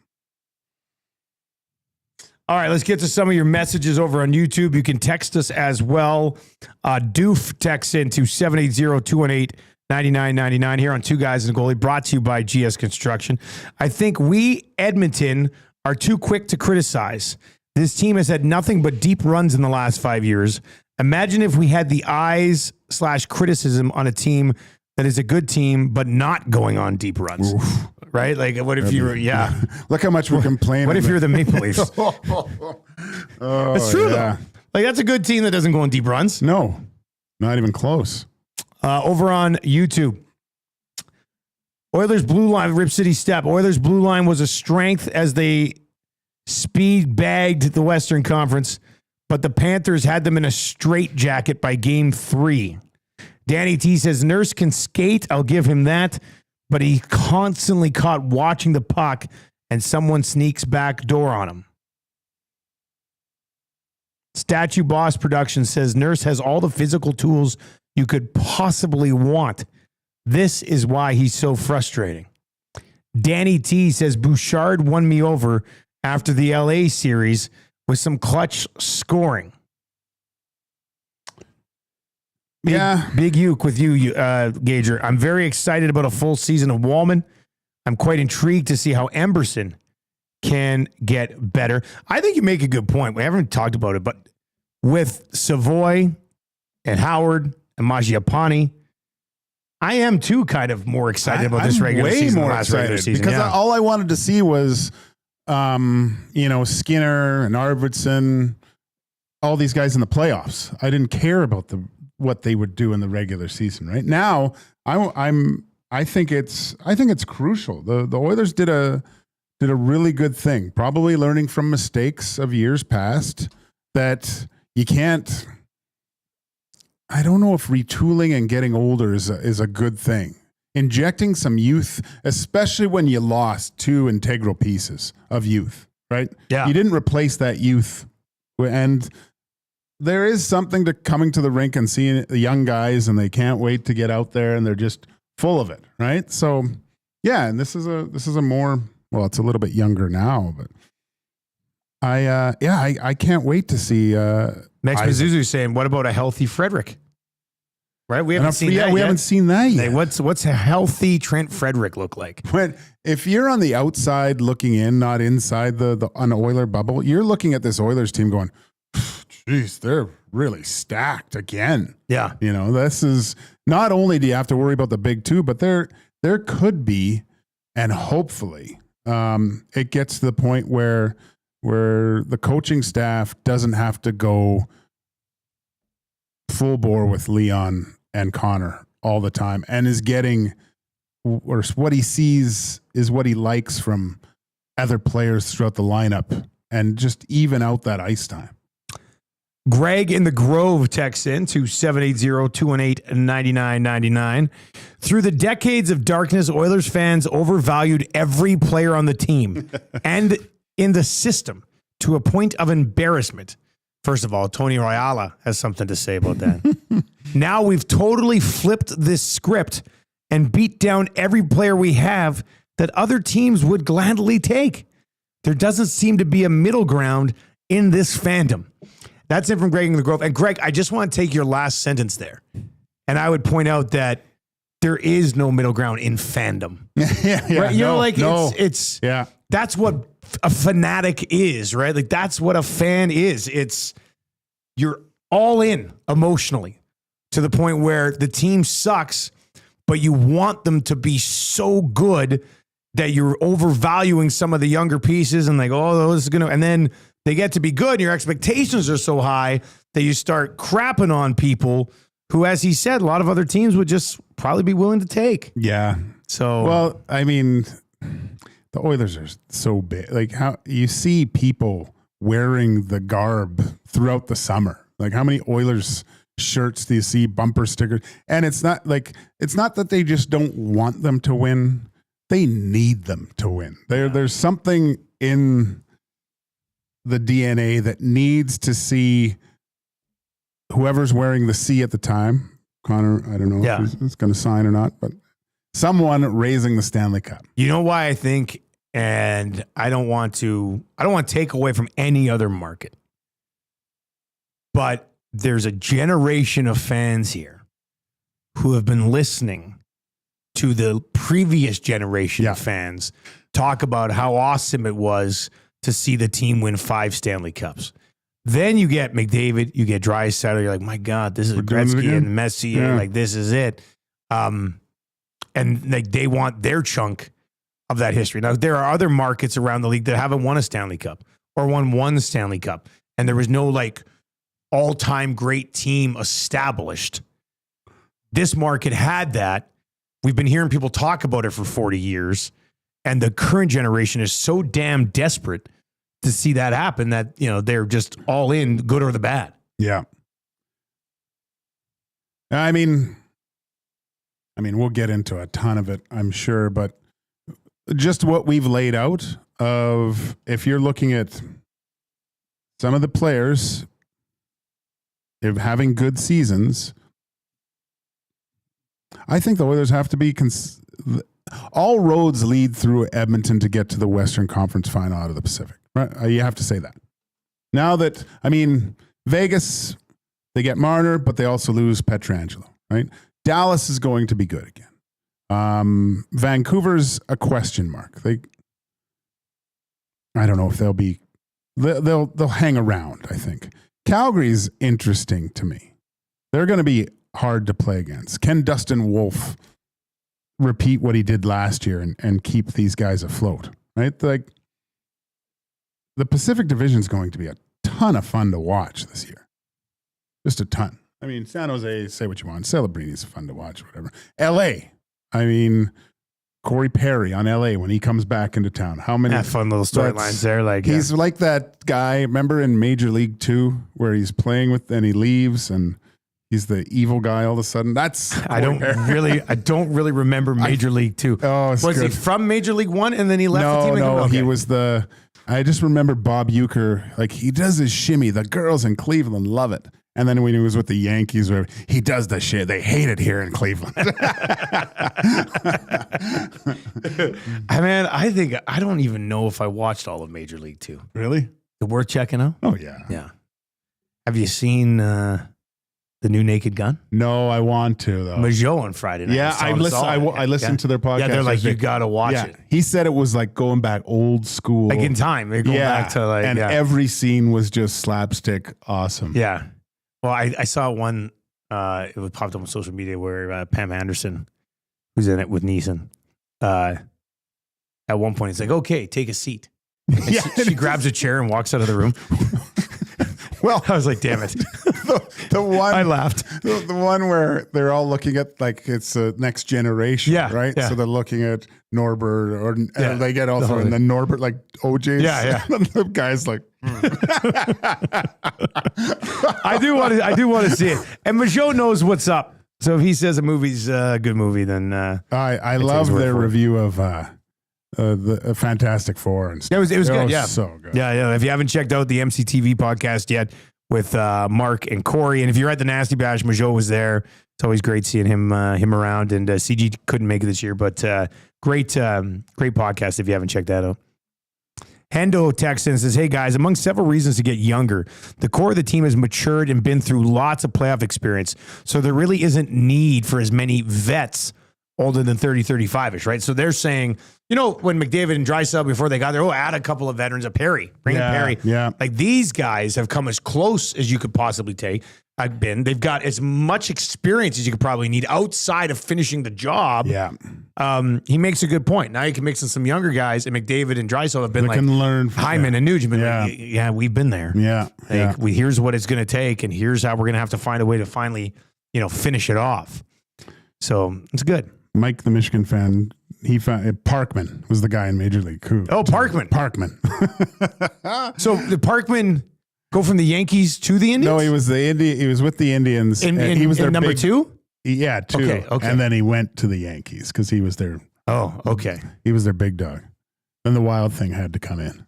All right, let's get to some of your messages over on YouTube. You can text us as well. Doof texts in to 780-218-9999 here on Two Guys and a Goalie, brought to you by GS Construction. I think we, Edmonton, are too quick to criticize. This team has had nothing but deep runs in the last 5 years. Imagine if we had the eyes/criticism on a team that is a good team, but not going on deep runs. Oof. Right? Like, what if you were, Look how much we're complaining. What if you're the Maple Leafs? That's true, though. Like, that's a good team that doesn't go on deep runs. No, not even close. Over on YouTube, Oilers blue line, Rip City Step. Oilers blue line was a strength as they speed bagged the Western Conference, but the Panthers had them in a straitjacket by game 3. Danny T says, Nurse can skate. I'll give him that. But he constantly caught watching the puck and someone sneaks back door on him. Statue Boss Production says, Nurse has all the physical tools you could possibly want. This is why he's so frustrating. Danny T says, Bouchard won me over after the LA series with some clutch scoring. Big uke with you, Gager. I'm very excited about a full season of Wallman. I'm quite intrigued to see how Emberson can get better. I think you make a good point. We haven't talked about it, but with Savoy and Howard and Mangiapane, I am too kind of more excited about this regular season than last regular season. Because all I wanted to see was, Skinner and Arvidsson, all these guys in the playoffs. I didn't care about what they would do in the regular season. Right now, I think it's crucial. The Oilers did a really good thing, probably learning from mistakes of years past that you can't. I don't know if retooling and getting older is a good thing. Injecting some youth, especially when you lost 2 integral pieces of youth, right? Yeah. You didn't replace that youth. And there is something to coming to the rink and seeing the young guys, and they can't wait to get out there, and they're just full of it, right? So, yeah, and this is a more, well, it's a little bit younger now, but I can't wait to see. Max Mizuzu saying, what about a healthy Frederick? Right, we haven't seen that yet. We haven't seen that yet. Hey, what's a healthy Trent Frederick look like? If you're on the outside looking in, not inside an Oiler bubble, you're looking at this Oilers team going, geez, they're really stacked again. Yeah. This is not only do you have to worry about the big 2, but there could be, and hopefully it gets to the point where the coaching staff doesn't have to go full bore with Leon and Connor all the time and is getting, or what he sees is what he likes from other players throughout the lineup and just even out that ice time. Greg in the Grove texts in to 780-218-9999. Through the decades of darkness, Oilers fans overvalued every player on the team and in the system to a point of embarrassment. First of all, Tony Royala has something to say about that. Now we've totally flipped this script and beat down every player we have that other teams would gladly take. There doesn't seem to be a middle ground in this fandom. That's it from Greg in the Grove. And Greg, I just want to take your last sentence there. And I would point out that there is no middle ground in fandom. Yeah. Right? You know, like it's yeah. That's what a fanatic is, right? Like that's what a fan is. It's you're all in emotionally to the point where the team sucks, but you want them to be so good that you're overvaluing some of the younger pieces and like, oh, this is going to, and then they get to be good. And your expectations are so high that you start crapping on people who, as he said, a lot of other teams would just probably be willing to take. Yeah. So, well, I mean, the Oilers are so big. Like how you see people wearing the garb throughout the summer. Like how many Oilers shirts do you see, bumper stickers? And it's not that they just don't want them to win. They need them to win. There's something in the DNA that needs to see whoever's wearing the C at the time, Connor, I don't know if he's going to sign or not, but someone raising the Stanley Cup. You know why I think, and I don't want to take away from any other market, but there's a generation of fans here who have been listening to the previous generation of fans talk about how awesome it was to see the team win 5 Stanley Cups. Then you get McDavid, you get Draisaitl, you're like, my God, this is Gretzky and Messi, like this is it. And like they want their chunk of that history. Now, there are other markets around the league that haven't won a Stanley Cup or won one Stanley Cup. And there was no like all-time great team established. This market had that. We've been hearing people talk about it for 40 years. And the current generation is so damn desperate to see that happen that, you know, they're just all in, good or the bad. Yeah. I mean, we'll get into a ton of it, I'm sure, but just what we've laid out of, if you're looking at some of the players having good seasons, I think the Oilers have to be all roads lead through Edmonton to get to the Western Conference Final out of the Pacific. Right? You have to say that. Now that, I mean, Vegas, they get Marner, but they also lose Pietrangelo, right? Dallas is going to be good again. Vancouver's a question mark. I don't know if they'll hang around, I think. Calgary's interesting to me. They're going to be hard to play against. Can Dustin Wolf repeat what he did last year and keep these guys afloat, right? Like, the Pacific Division is going to be a ton of fun to watch this year. Just a ton. I mean, San Jose, say what you want. Celebrini's fun to watch, whatever. LA, I mean, Corey Perry on LA when he comes back into town. How many fun little storylines there? Like he's like that guy, remember in Major League 2 where he's playing with and he leaves and he's the evil guy all of a sudden. That's I don't really remember Major League 2. Oh, was good. he from Major League 1 and then he left the team? No, he was I just remember Bob Uecker, like he does his shimmy. The girls in Cleveland love it. And then when he was with the Yankees, where he does the shit, they hate it here in Cleveland. I don't even know if I watched all of Major League 2. Really? Worth checking out? Oh, yeah. Yeah. Have you seen the new Naked Gun? No, I want to, though. Majot on Friday night. Yeah, I listened to their podcast. Yeah, they're like, you got to watch it. He said it was like going back old school. Like in time. They're going back to like. And every scene was just slapstick awesome. Yeah. Well, I saw one, it was popped up on social media where Pam Anderson, who's in it with Neeson, at one point, it's like, okay, take a seat. And she grabs a chair and walks out of the room. Well, I was like, damn it. the one I laughed. The one where they're all looking at like it's a next generation, right? Yeah. So they're looking at Norbert or they get also and then Norbert like OJ's. Yeah. And the guy's like I do want to see it. And Majot knows what's up. So if he says a movie's a good movie, then I love their review of the Fantastic Four and stuff. It was good. Yeah, so good. Yeah. If you haven't checked out the MCTV podcast yet with Mark and Corey, and if you're at the Nasty Bash, Majot was there. It's always great seeing him around. And CG couldn't make it this year, but great podcast if you haven't checked that out. Hendo texts in and says, hey guys, among several reasons to get younger, the core of the team has matured and been through lots of playoff experience. So there really isn't need for as many vets older than 30, 35-ish, right? So they're saying, when McDavid and Draisaitl, before they got there, add a couple of veterans, Perry, bring in Perry. Yeah. Like these guys have come as close as you could possibly take. They've got as much experience as you could probably need outside of finishing the job. Yeah. He makes a good point. Now you can mix in some younger guys, and McDavid and Draisaitl have been can learn from Hyman and Nugent. Yeah, we've been there. Yeah. Here's what it's going to take, and here's how we're going to have to find a way to finally, finish it off. So it's good. Mike, the Michigan fan, he found Parkman was the guy in Major League. Oh, Parkman. So the Parkman go from the Yankees to the Indians? No, he was He was with the Indians. And he was their number two? Yeah, two. Okay. And then he went to the Yankees because he was their. Oh, okay. He was their big dog. Then the Wild thing had to come in.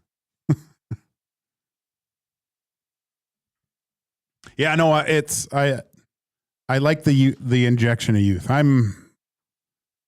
Yeah, no, I like the injection of youth.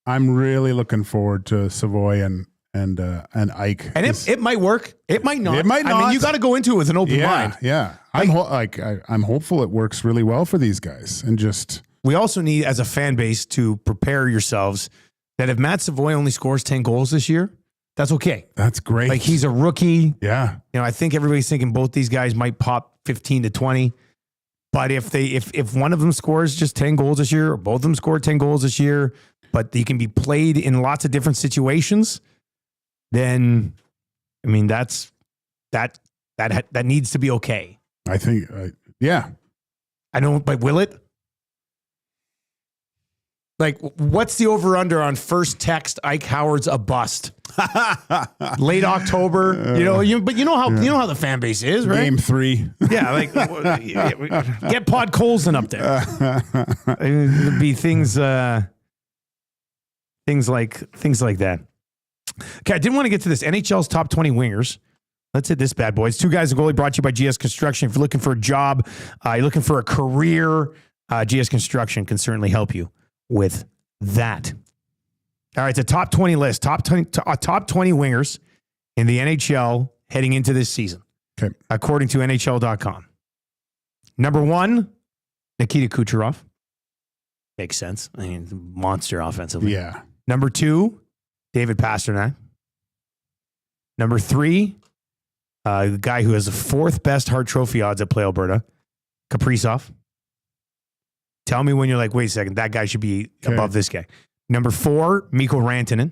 I'm really looking forward to Savoy and Ike. And it might work. It might not. It might not. I mean, you got to go into it with an open mind. Yeah. I'm hopeful it works really well for these guys. And just we also need, as a fan base, to prepare yourselves that if Matt Savoy only scores 10 goals this year, that's okay. That's great. Like he's a rookie. Yeah. I think everybody's thinking both these guys might pop 15 to 20. But if one of them scores just 10 goals this year, or both of them score 10 goals this year, but they can be played in lots of different situations, then that needs to be okay. I think, yeah. I don't, but will it? Like, what's the over-under on first text Ike Howard's a bust? Late October, but you know how the fan base is, right? Game 3. Yeah, like get Pod Colson up there. It'd be things like that. Okay, I didn't want to get to this. NHL's top 20 wingers. Let's hit this bad boy. It's Two Guys A Goalie, brought to you by GS Construction. If you're looking for a job, you're looking for a career, GS Construction can certainly help you with that. All right, it's a top 20 list. Top 20 wingers in the NHL heading into this season, okay, according to NHL.com. Number 1, Nikita Kucherov. Makes sense. I mean, monster offensively. Yeah. Number 2, David Pastrnak. Number 3, the guy who has the 4th best Hart Trophy odds at Play Alberta, Kaprizov. Tell me when you're like, wait a second, that guy should be above this guy. Number 4, Mikko Rantanen.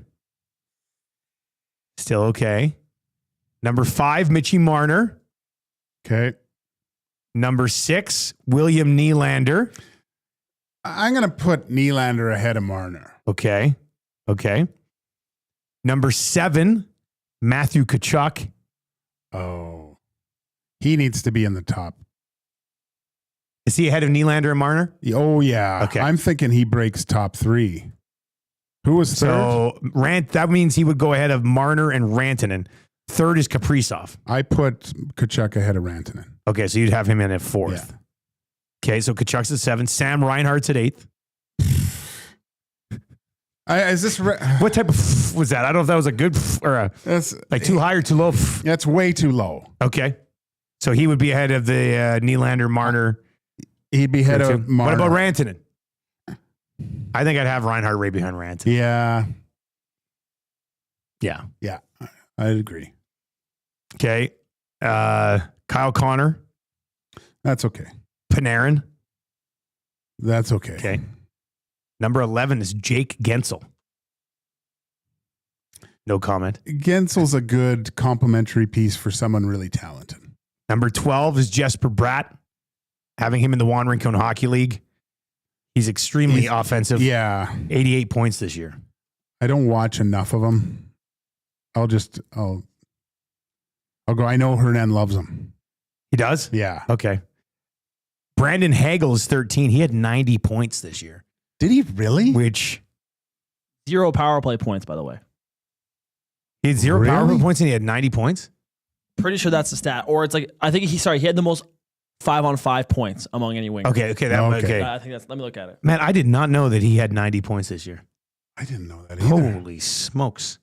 Still okay. Number 5, Mitchie Marner. Okay. Number 6, William Nylander. I'm going to put Nylander ahead of Marner. Okay. Number 7, Matthew Tkachuk. Oh, he needs to be in the top. Is he ahead of Nylander and Marner? Oh, yeah. Okay. I'm thinking he breaks top 3. Who was third? So that means he would go ahead of Marner and Rantanen. 3rd is Kaprizov. I put Tkachuk ahead of Rantanen. Okay, so you'd have him in at 4th. Yeah. Okay, so Tkachuk's at 7th. Sam Reinhart's at 8th. Is this what type of was that? I don't know if that was a good or that's like too high or too low. That's way too low. Okay, so he would be ahead of the Nylander, Marner. He'd be ahead of Marner. What about Rantanen? I think I'd have Reinhart right behind Rantanen. Yeah. I'd agree. Okay, Kyle Connor. That's okay. Panarin. That's okay. Okay. Number 11 is Jake Gensel. No comment. Gensel's a good complimentary piece for someone really talented. Number 12 is Jesper Bratt. Having him in the Juan Rincon Hockey League. He's extremely offensive. Yeah. 88 points this year. I don't watch enough of him. I'll go. I know Hernan loves him. He does? Yeah. Okay. Brandon Hagel is 13. He had 90 points this year. Did he really? Which 0 power play points, by the way. he had 0 power play points and he had 90 points? Pretty sure that's the stat. Or it's like, I think he had the most 5-on-5 points among any winger. Okay. Okay. I think that's, let me look at it. Man, I did not know that he had 90 points this year. I didn't know that either. Holy smokes.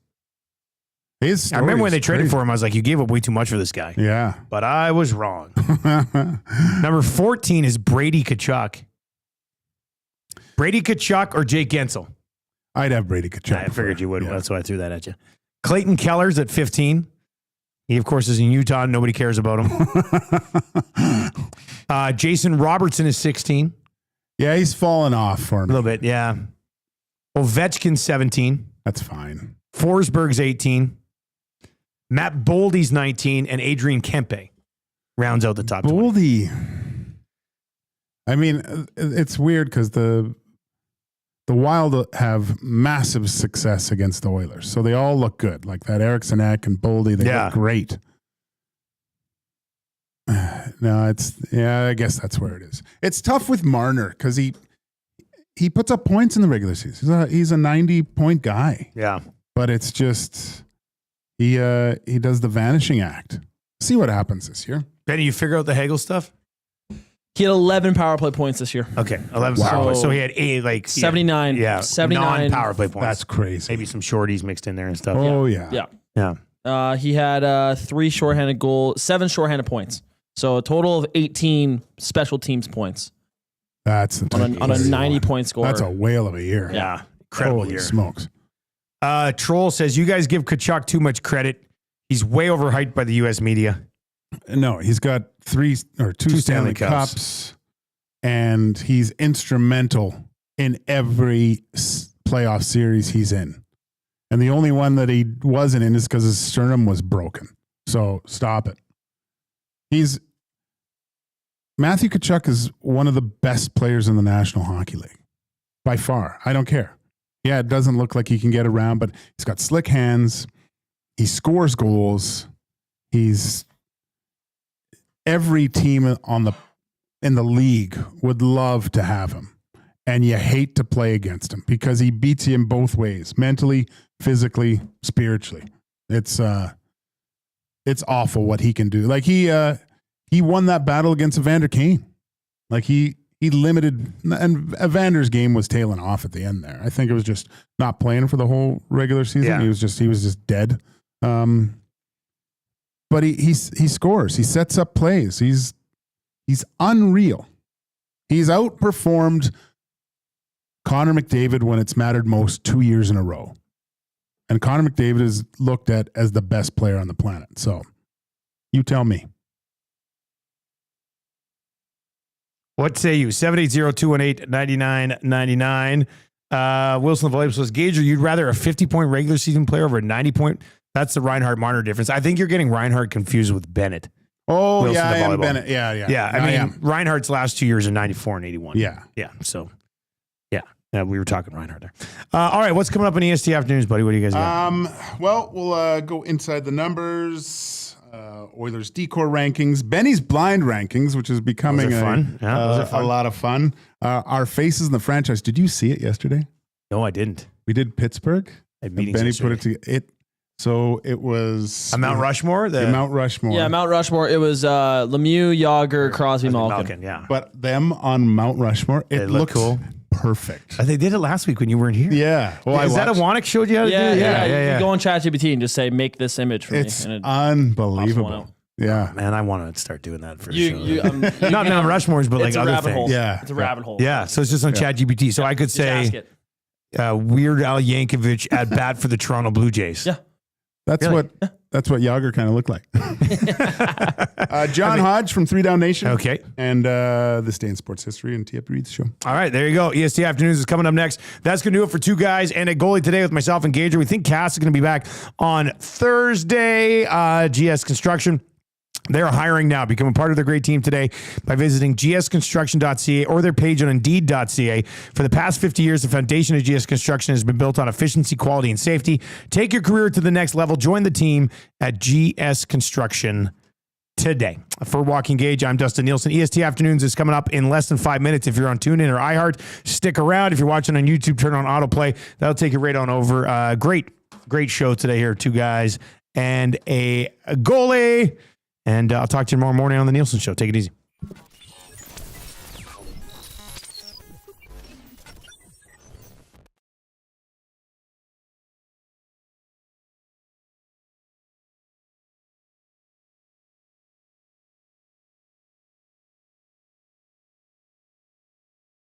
I remember when they traded for him, I was like, you gave up way too much for this guy. Yeah. But I was wrong. Number 14 is Brady Tkachuk. Brady Tkachuk or Jake Gensel? I'd have Brady Tkachuk. I figured you would. Yeah. That's why I threw that at you. Clayton Keller's at 15. He, of course, is in Utah. Nobody cares about him. Jason Robertson is 16. Yeah, he's fallen off for me. A little bit, yeah. Ovechkin's 17. That's fine. Forsberg's 18. Matt Boldy's 19. And Adrian Kempe rounds out the top 20. Boldy. I mean, it's weird because the Wild have massive success against the Oilers. So they all look good. Like that Eriksson Ek and Boldy, they look great. No, I guess that's where it is. It's tough with Marner because he puts up points in the regular season. He's a 90-point guy. Yeah. But it's just he does the vanishing act. See what happens this year. Benny, you figure out the Hagel stuff? He had 11 power play points this year. Okay, 11 power play. So he had 79. Yeah, 79 non-power play points. That's crazy. Maybe some shorties mixed in there and stuff. Oh, yeah. He had 3 shorthanded goals, 7 shorthanded points. So a total of 18 special teams points. That's the on a 90-point score. That's a whale of a year. Yeah, incredible Holy year. Smokes. Troll says, you guys give Tkachuk too much credit. He's way overhyped by the U.S. media. No, he's got 2 Stanley Cups, and he's instrumental in every playoff series he's in. And the only one that he wasn't in is because his sternum was broken. So stop it. Matthew Tkachuk is one of the best players in the National Hockey League. By far. I don't care. Yeah, it doesn't look like he can get around, but he's got slick hands. He scores goals. Every team in the league would love to have him. And you hate to play against him because he beats you in both ways, mentally, physically, spiritually. It's awful what he can do. Like he won that battle against Evander Kane. Like he limited, and Evander's game was tailing off at the end there. I think it was just not playing for the whole regular season. Yeah. He was just dead. But he scores. He sets up plays. He's unreal. He's outperformed Connor McDavid when it's mattered most 2 years in a row. And Connor McDavid is looked at as the best player on the planet. So you tell me. What say you? 780-218-9999. Wilson of Olympus says, Gage, you'd rather a 50-point regular season player over a 90-point? That's the Reinhart-Marner difference. I think you're getting Reinhart confused with Bennett. Oh, Wilson yeah, I am Bennett. Yeah. Yeah, I mean, Reinhart's last 2 years are 94 and 81. Yeah. Yeah, so, yeah. We were talking Reinhart there. All right, what's coming up in EST Afternoons, buddy? What do you guys got? Well, we'll go inside the numbers. Oilers decor rankings, Benny's blind rankings, which is becoming fun. A lot of fun. Our faces in the franchise. Did you see it yesterday? No, I didn't. We did Pittsburgh. Benny put it together. So it was a Mount Rushmore. The Mount Rushmore. Yeah, Mount Rushmore. It was Lemieux, Yager, Crosby, Malkin. Yeah, but them on Mount Rushmore, it looked cool. Perfect. They did it last week when you weren't here. Yeah. Well, is that a Wannick showed you how to do it? Yeah. You go on ChatGPT and just say, make this image for it's me. It's unbelievable. Yeah. Man, I want to start doing that for sure. Not Mount Rushmore's, but like other things. Hole. Yeah. It's a rabbit hole. Yeah. So it's just on ChatGPT. So I could say Weird Al Yankovic at bat for the Toronto Blue Jays. Yeah. That's what Yager kind of looked like. John Hodge from 3 Down Nation. Okay. And This Day in Sports History and T.F. Reed's show. All right, there you go. EST Afternoons is coming up next. That's going to do it for 2 guys and a goalie today with myself and Gager. We think Cass is going to be back on Thursday. GS Construction. They're hiring now. Become a part of their great team today by visiting gsconstruction.ca or their page on indeed.ca. For the past 50 years, the foundation of GS Construction has been built on efficiency, quality, and safety. Take your career to the next level. Join the team at GS Construction today. For Joaquin Gage, I'm Dustin Nielson. EST Afternoons is coming up in less than 5 minutes. If you're on TuneIn or iHeart, stick around. If you're watching on YouTube, turn on autoplay. That'll take you right on over. Great show today here. 2 guys and a goalie. And I'll talk to you tomorrow morning on the Nielsen Show. Take it easy.